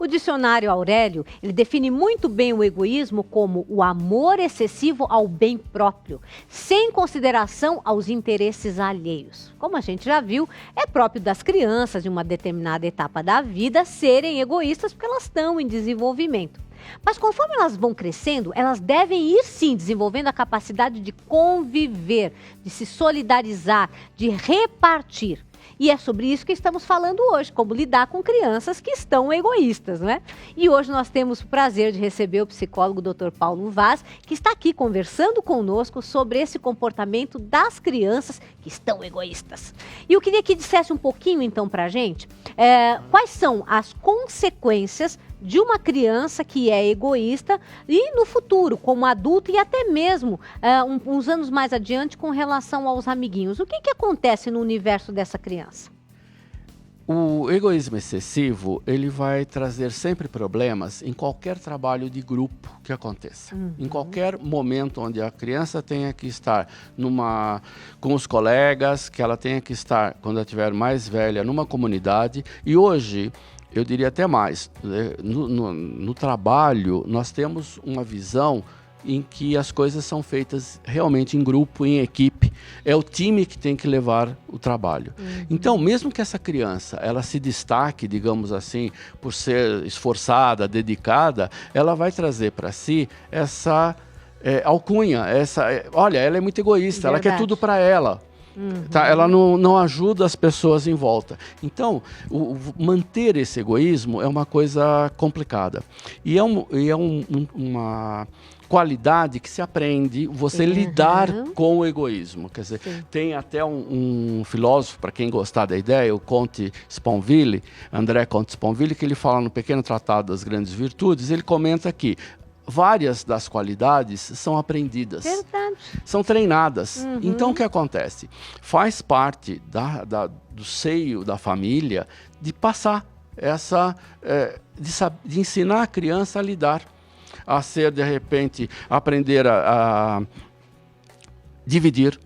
O dicionário Aurélio, ele define muito bem o egoísmo como o amor excessivo ao bem próprio, sem consideração aos interesses alheios. Como a gente já viu, é próprio das crianças de uma determinada etapa da vida serem egoístas porque elas estão em desenvolvimento. Mas conforme elas vão crescendo, elas devem ir sim desenvolvendo a capacidade de conviver, de se solidarizar, de repartir. E é sobre isso que estamos falando hoje, como lidar com crianças que estão egoístas, né? E hoje nós temos o prazer de receber o psicólogo Dr. Paulo Vaz, que está aqui conversando conosco sobre esse comportamento das crianças que estão egoístas. E eu queria que dissesse um pouquinho, então, pra gente, quais são as consequências de uma criança que é egoísta e no futuro, como adulto e até mesmo uns anos mais adiante com relação aos amiguinhos. O que acontece no universo dessa criança? O egoísmo excessivo, ele vai trazer sempre problemas em qualquer trabalho de grupo que aconteça. Em qualquer momento onde a criança tenha que estar com os colegas, que ela tenha que estar, quando ela estiver mais velha, numa comunidade. E hoje, eu diria até mais, no trabalho, nós temos uma visão em que as coisas são feitas realmente em grupo, em equipe. É o time que tem que levar o trabalho. Então, mesmo que essa criança ela se destaque, digamos assim, por ser esforçada, dedicada, ela vai trazer para si essa alcunha, olha, ela é muito egoísta, ela quer tudo para ela. Tá? Ela não ajuda as pessoas em volta. Então, manter esse egoísmo é uma coisa complicada. E é uma qualidade que se aprende você lidar com o egoísmo. Quer dizer, tem até um filósofo, para quem gostar da ideia, o Comte Sponville, André Comte Sponville, que ele fala no Pequeno Tratado das Grandes Virtudes, ele comenta que várias das qualidades são aprendidas, são treinadas. Então, o que acontece? Faz parte do seio da família de passar de ensinar a criança a lidar, a ser, de repente, aprender a dividir,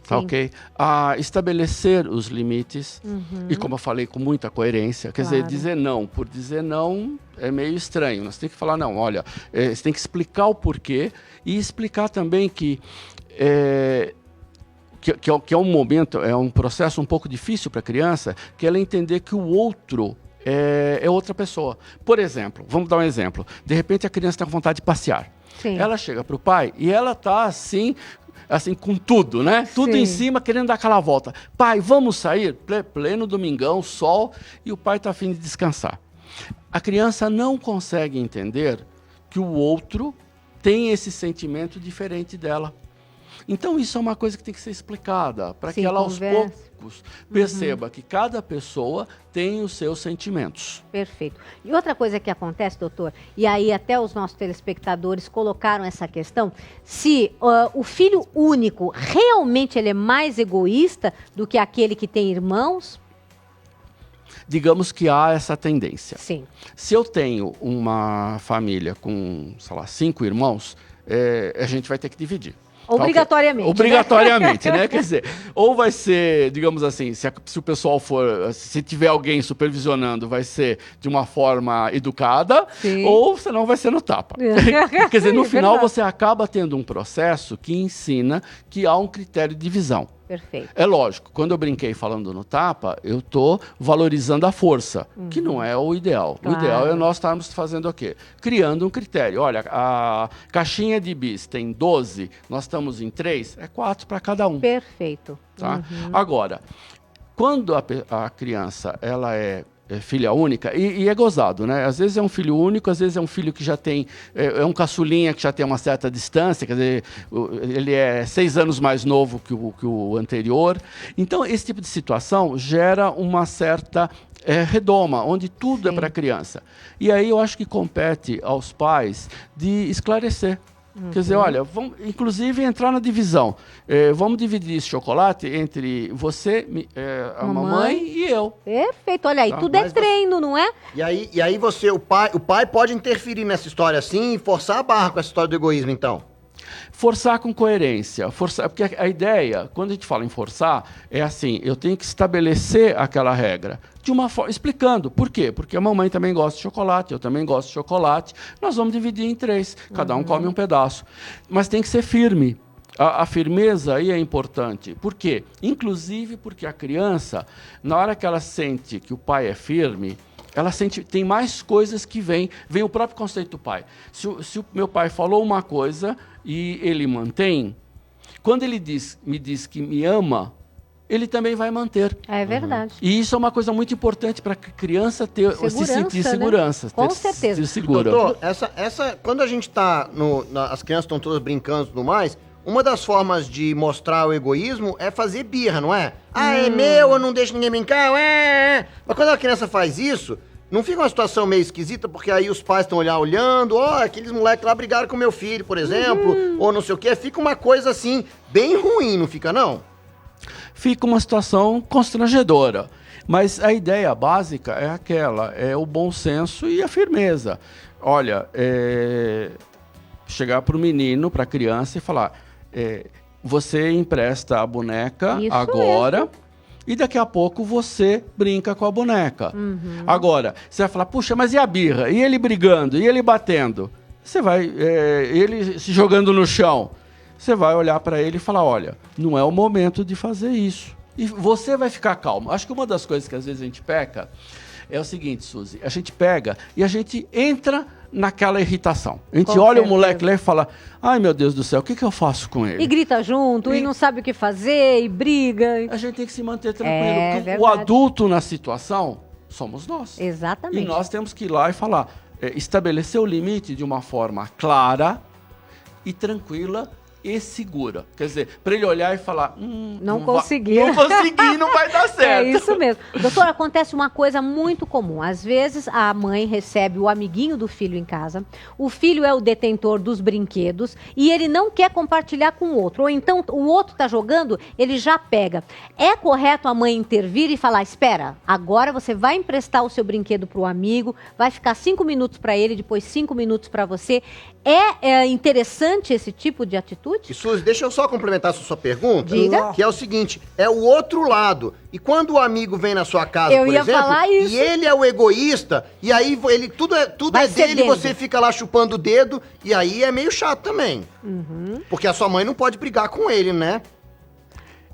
tá, ok? A estabelecer os limites e, como eu falei, com muita coerência. Quer dizer, dizer não por dizer não é meio estranho. Nós temos que falar, não, olha, você tem que explicar o porquê e explicar também que é um momento, é um processo um pouco difícil para a criança, que ela entender que o outro é outra pessoa. Por exemplo, vamos dar um exemplo. De repente a criança está com vontade de passear. Ela chega para o pai e ela está assim com tudo, né? Tudo em cima, querendo dar aquela volta. Pai, vamos sair? Pleno domingão, sol, e o pai está a fim de descansar. A criança não consegue entender que o outro tem esse sentimento diferente dela. Então, isso é uma coisa que tem que ser explicada, para que ela, aos poucos, perceba que cada pessoa tem os seus sentimentos. Perfeito. E outra coisa que acontece, doutor, e aí até os nossos telespectadores colocaram essa questão, se o filho único realmente ele é mais egoísta do que aquele que tem irmãos? Digamos que há essa tendência. Sim. Se eu tenho uma família com, sei lá, 5 irmãos, a gente vai ter que dividir. Obrigatoriamente. Obrigatoriamente, né? Quer dizer, ou vai ser, digamos assim, se o pessoal se tiver alguém supervisionando, vai ser de uma forma educada, ou senão vai ser no tapa. Quer dizer, no final você acaba tendo um processo que ensina que há um critério de divisão. Perfeito. É lógico, quando eu brinquei falando no tapa, eu estou valorizando a força, que não é o ideal. Claro. O ideal é nós estarmos fazendo o quê? Criando um critério. Olha, a caixinha de bis tem 12, nós estamos em 3, é 4 para cada um. Perfeito. Tá? Agora, quando a criança ela é filha única, e é gozado, né? Às vezes é um filho único, às vezes é um filho que já tem, é um caçulinha que já tem uma certa distância, quer dizer, ele é 6 anos mais novo que o anterior. Então, esse tipo de situação gera uma certa redoma, onde tudo é para a criança. E aí eu acho que compete aos pais de esclarecer. Quer dizer, olha, vamos, inclusive entrar na divisão. Vamos dividir esse chocolate entre você, a mamãe e eu. Perfeito, olha aí, tudo é treino, não é? E aí o pai pode interferir nessa história assim e forçar a barra com essa história do egoísmo, então? Forçar com coerência. Forçar, porque a ideia, quando a gente fala em forçar, é assim, eu tenho que estabelecer aquela regra. De uma forma, explicando. Por quê? Porque a mamãe também gosta de chocolate, eu também gosto de chocolate. Nós vamos dividir em 3. Cada um come um pedaço. Mas tem que ser firme. A firmeza aí é importante. Por quê? Inclusive porque a criança, na hora que ela sente que o pai é firme, ela sente, tem mais coisas que vem o próprio conceito do pai. Se o meu pai falou uma coisa e ele mantém, quando ele me diz que me ama, ele também vai manter. É verdade. E isso é uma coisa muito importante para a criança ter, se sentir segurança. Né? Com certeza. Segura. Doutor, quando a gente está, as crianças estão todas brincando e tudo mais, uma das formas de mostrar o egoísmo é fazer birra, não é? Ah, é meu, eu não deixo ninguém brincar. Mas quando a criança faz isso, não fica uma situação meio esquisita, porque aí os pais estão olhando, aqueles moleques lá brigaram com meu filho, por exemplo, ou não sei o quê. Fica uma coisa assim, bem ruim, não fica não? Fica uma situação constrangedora. Mas a ideia básica é aquela, é o bom senso e a firmeza. Olha, chegar para o menino, para a criança e falar, você empresta a boneca Isso agora mesmo. E daqui a pouco você brinca com a boneca. Agora, você vai falar, puxa, mas e a birra? E ele brigando? E ele batendo? Você vai, ele se jogando no chão. Você vai olhar para ele e falar, olha, não é o momento de fazer isso. E você vai ficar calmo. Acho que uma das coisas que às vezes a gente peca é o seguinte, Suzy, a gente pega e a gente entra naquela irritação. A gente olha o moleque lá e fala, ai meu Deus do céu, o que eu faço com ele? E grita junto, e não sabe o que fazer, e briga. A gente tem que se manter tranquilo, porque verdade. o adulto na situação somos nós. Exatamente. E nós temos que ir lá e falar, estabelecer o limite de uma forma clara e tranquila e segura. Quer dizer, para ele olhar e falar, não consegui. Não consegui, não vai dar certo. É isso mesmo. Doutor, acontece uma coisa muito comum. Às vezes a mãe recebe o amiguinho do filho em casa, o filho é o detentor dos brinquedos e ele não quer compartilhar com o outro. Ou então o outro está jogando, ele já pega. É correto a mãe intervir e falar, espera, agora você vai emprestar o seu brinquedo para o amigo, vai ficar 5 minutos para ele, depois 5 minutos para você. É interessante esse tipo de atitude? E Suzy, deixa eu só complementar essa sua pergunta. Diga. Que é o seguinte, é o outro lado. E quando o amigo vem na sua casa, por exemplo, falar isso. E ele é o egoísta, e aí ele tudo é dele, e você fica lá chupando o dedo, e aí é meio chato também. Porque a sua mãe não pode brigar com ele, né?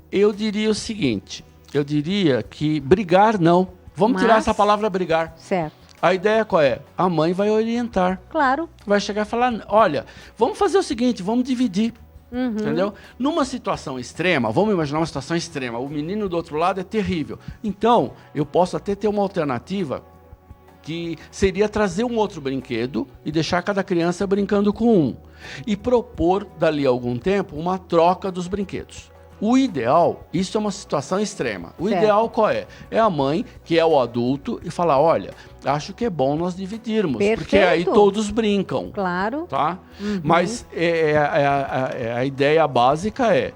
Eu diria o seguinte, eu diria que brigar não. Vamos tirar essa palavra brigar. Certo. A ideia qual é? A mãe vai orientar. Claro. Vai chegar e falar, olha, vamos fazer o seguinte, vamos dividir. Entendeu? Numa situação extrema, vamos imaginar uma situação extrema, o menino do outro lado é terrível. Então, eu posso até ter uma alternativa que seria trazer um outro brinquedo e deixar cada criança brincando com um. E propor, dali a algum tempo, uma troca dos brinquedos. O ideal, isso é uma situação extrema. O ideal qual é? É a mãe, que é o adulto, e falar, olha, acho que é bom nós dividirmos. Perfeito. Porque aí todos brincam. Claro. Tá? Mas a ideia básica é,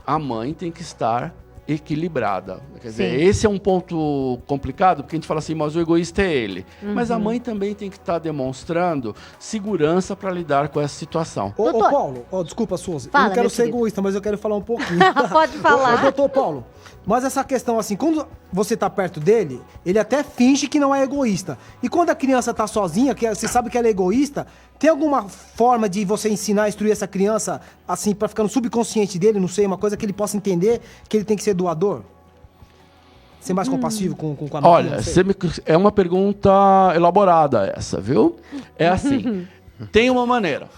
a mãe tem que estar equilibrada. Quer dizer, esse é um ponto complicado, porque a gente fala assim, mas o egoísta é ele. Mas a mãe também tem que estar demonstrando segurança para lidar com essa situação. Ô Paulo, desculpa, Suzy, Fala, eu não quero meu ser querido. egoísta, mas eu quero falar um pouquinho. Pode falar. Doutor Paulo, mas essa questão assim, quando você tá perto dele, ele até finge que não é egoísta. E quando a criança tá sozinha, que você sabe que ela é egoísta, tem alguma forma de você ensinar, instruir essa criança, assim, pra ficar no subconsciente dele, não sei, uma coisa que ele possa entender que ele tem que ser doador? Ser mais compassivo com a mãe? Olha, é uma pergunta elaborada essa, viu? É assim, tem uma maneira,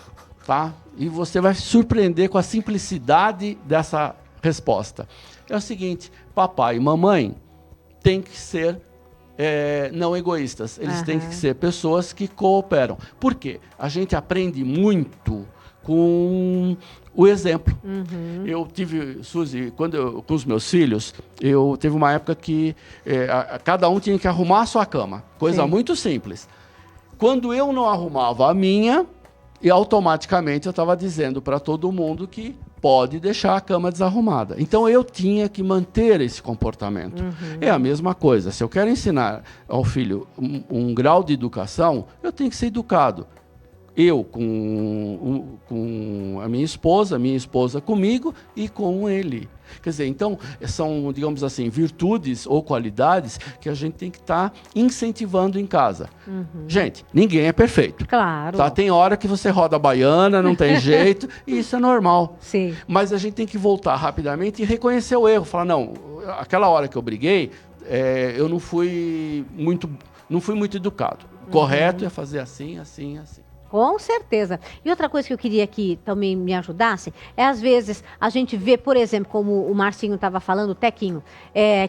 tá? E você vai se surpreender com a simplicidade dessa resposta. É o seguinte, papai e mamãe têm que ser não egoístas. Eles têm que ser pessoas que cooperam. Por quê? A gente aprende muito com o exemplo. Eu tive, Suzy, com os meus filhos, eu teve uma época que cada um tinha que arrumar a sua cama. Coisa muito simples. Quando eu não arrumava a minha, e automaticamente eu estava dizendo para todo mundo que pode deixar a cama desarrumada. Então eu tinha que manter esse comportamento. É a mesma coisa. Se eu quero ensinar ao filho um grau de educação, eu tenho que ser educado. eu com a minha esposa comigo e com ele. Quer dizer, então, são, digamos assim, virtudes ou qualidades que a gente tem que estar incentivando em casa. Gente, ninguém é perfeito. Claro. Tá? Tem hora que você roda a baiana, não tem jeito, e isso é normal. Sim. Mas a gente tem que voltar rapidamente e reconhecer o erro. Falar, não, aquela hora que eu briguei, eu não fui muito educado. Correto é fazer assim, assim, assim. Com certeza. E outra coisa que eu queria que também me ajudasse é, às vezes, a gente vê, por exemplo, como o Marcinho estava falando, o Tequinho,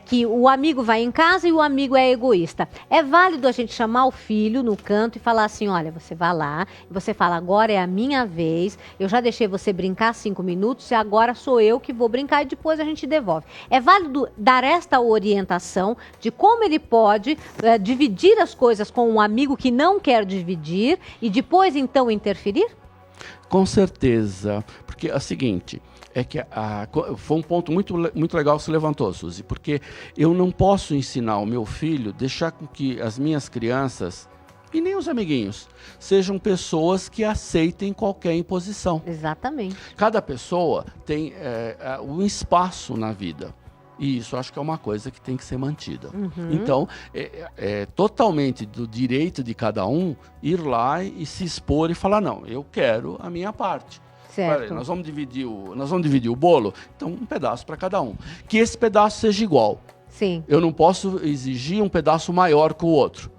que o amigo vai em casa e o amigo é egoísta. É válido a gente chamar o filho no canto e falar assim, olha, você vai lá e você fala, agora é a minha vez, eu já deixei você brincar 5 minutos e agora sou eu que vou brincar e depois a gente devolve. É válido dar esta orientação de como ele pode dividir as coisas com um amigo que não quer dividir e depois então interferir? Com certeza, porque é o seguinte, é que foi um ponto muito legal que você levantou, Suzy, porque eu não posso ensinar o meu filho, deixar com que as minhas crianças, e nem os amiguinhos, sejam pessoas que aceitem qualquer imposição. Exatamente. Cada pessoa tem um espaço na vida. E isso acho que é uma coisa que tem que ser mantida. Então, é totalmente do direito de cada um ir lá e se expor e falar, não, eu quero a minha parte. Certo. Olha, nós vamos dividir o bolo, então um pedaço para cada um. Que esse pedaço seja igual. Sim. Eu não posso exigir um pedaço maior que o outro.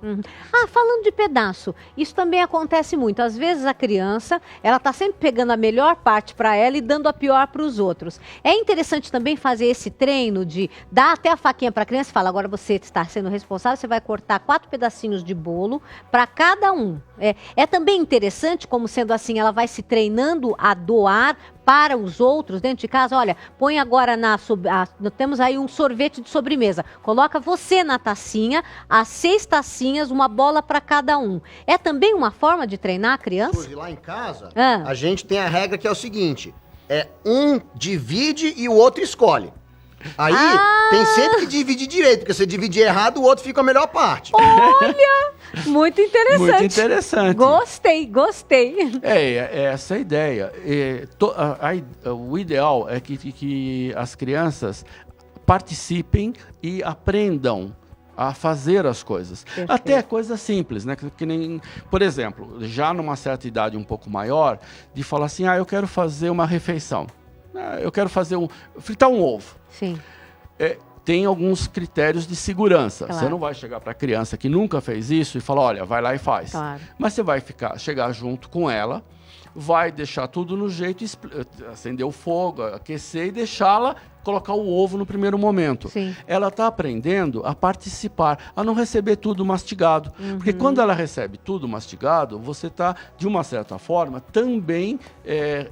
Falando de pedaço, isso também acontece muito. Às vezes a criança, ela está sempre pegando a melhor parte para ela e dando a pior para os outros. É interessante também fazer esse treino de dar até a faquinha para a criança e falar, agora você está sendo responsável, você vai cortar 4 pedacinhos de bolo para cada um. É também interessante, como sendo assim, ela vai se treinando a doar para os outros dentro de casa. Olha, põe agora temos aí um sorvete de sobremesa. Coloca você na tacinha, as 6 tacinhas, uma bola para cada um. É também uma forma de treinar a criança? Hoje, lá em casa, a gente tem a regra que é o seguinte, um divide e o outro escolhe. Aí tem sempre que dividir direito, porque se dividir errado, o outro fica a melhor parte. Olha, muito interessante. Muito interessante. Gostei. É essa a ideia. O ideal é que as crianças participem e aprendam a fazer as coisas. Perfeito. Até coisas simples, né? Que nem, por exemplo, já numa certa idade um pouco maior, de falar assim, eu quero fazer uma refeição. Eu quero fritar um ovo. Sim. Tem alguns critérios de segurança. Claro. Você não vai chegar para a criança que nunca fez isso e falar, olha, vai lá e faz. Claro. Mas você vai chegar junto com ela, vai deixar tudo no jeito, acender o fogo, aquecer e deixá-la colocar o ovo no primeiro momento. Sim. Ela está aprendendo a participar, a não receber tudo mastigado. Porque quando ela recebe tudo mastigado, você está, de uma certa forma, também,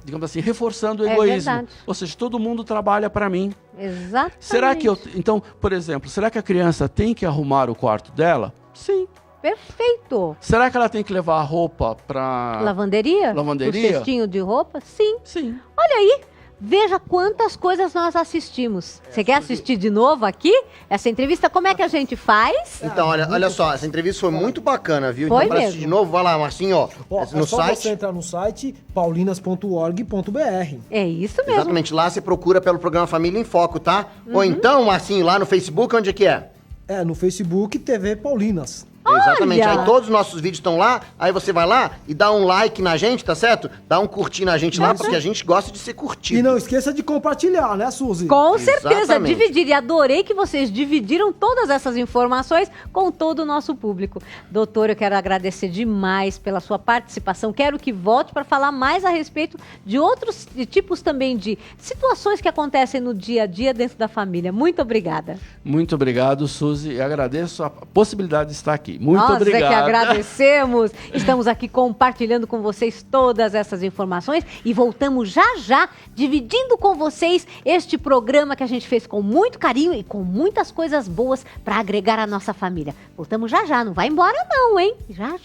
digamos assim, reforçando o egoísmo. Verdade. Ou seja, todo mundo trabalha para mim. Exatamente. Será que então, por exemplo, será que a criança tem que arrumar o quarto dela? Sim. Perfeito. Será que ela tem que levar a roupa para Lavanderia? Lavanderia? O cestinho de roupa? Sim. Sim. Olha aí. Veja quantas coisas nós assistimos. Você quer assistir de novo aqui? Essa entrevista, como é que a gente faz? Então, olha só, essa entrevista foi muito bacana, viu? Foi Então, para assistir mesmo. de novo, vai lá, Marcinho, É no só site. você entrar no site paulinas.org.br. É isso mesmo. Exatamente, lá você procura pelo programa Família em Foco, tá? Ou então, Marcinho, lá no Facebook, onde é que é? No Facebook TV Paulinas. Exatamente, Olha! aí todos os nossos vídeos estão lá, aí você vai lá e dá um like na gente, tá certo? Dá um curtir na gente lá, porque a gente gosta de ser curtido. E não esqueça de compartilhar, né, Suzy? Com certeza, Exatamente. dividir. E adorei que vocês dividiram todas essas informações com todo o nosso público. Doutor, eu quero agradecer demais pela sua participação. Quero que volte para falar mais a respeito de outros tipos também de situações que acontecem no dia a dia dentro da família. Muito obrigada. Muito obrigado, Suzy. E agradeço a possibilidade de estar aqui. Muito Nós obrigado. é que agradecemos. Estamos aqui compartilhando com vocês todas essas informações e voltamos já, dividindo com vocês este programa que a gente fez com muito carinho e com muitas coisas boas para agregar a nossa família. Voltamos já, não vai embora não, hein? Já.